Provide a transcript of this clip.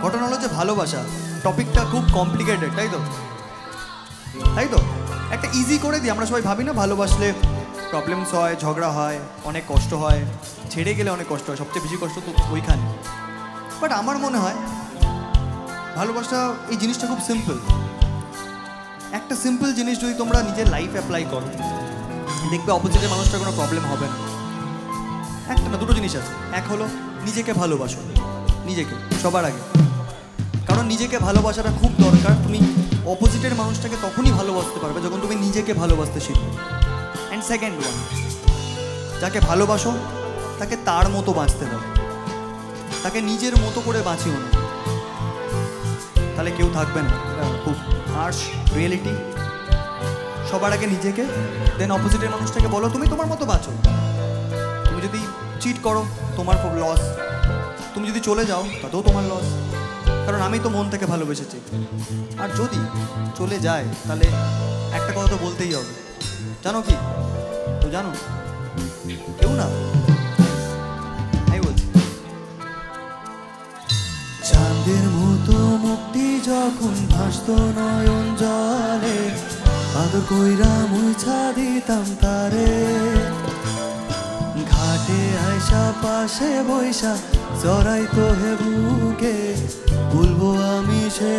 ঘটনা হলো যে ভালোবাসা টপিকটা খুব কমপ্লিকেটেড, তাই তো? তাই তো একটা ইজি করে দিই। আমরা সবাই ভাবি না ভালোবাসলে প্রবলেমস হয়, ঝগড়া হয়, অনেক কষ্ট হয়, ছেড়ে গেলে অনেক কষ্ট হয়, সবচেয়ে বেশি কষ্ট তো ওইখানে। বাট আমার মনে হয় ভালোবাসা এই জিনিসটা খুব সিম্পল। একটা সিম্পল জিনিস যদি তোমরা নিজের লাইফ অ্যাপ্লাই করো, দেখবে অপোজিটের মানুষটার কোনো প্রবলেম হবে না। একটা না, দুটো জিনিস আছে। এক হলো নিজেকে ভালোবাসো, নিজেকে সবার আগে। কারণ নিজেকে ভালোবাসাটা খুব দরকার। তুমি অপোজিটের মানুষটাকে তখনই ভালোবাসতে পারবে যখন তুমি নিজেকে ভালোবাসতে শিখবে। অ্যান্ড সেকেন্ড ওয়ান, যাকে ভালোবাসো তাকে তার মতো বাঁচতে দাও, তাকে নিজের মতো করে বাঁচিও না, তাহলে কেউ থাকবে না। খুব হার্শ রিয়েলিটি। সবার আগে নিজেকে, দেন অপোজিটের মানুষটাকে বলো তুমি তোমার মতো বাঁচো। তুমি যদি চিট করো তোমার খুব লস, তুমি যদি চলে যাও তাতেও তোমার লস, কারণ আমি তো মন থেকে ভালোবেসেছি। আর যদি চলে যায় তাহলে একটা কথা তো বলতেই হবে, জানো কি? তো জানো কেউ না, আমি বলছি। চাঁদের মতো মুক্তি যখন ভাসতো নয়ন জলে, আদর কইরা মুছা দিতাম তারে। ঘাটে আয়সা পাশে বৈশা জড়াইতো হে বুকে, বলবো আমি সে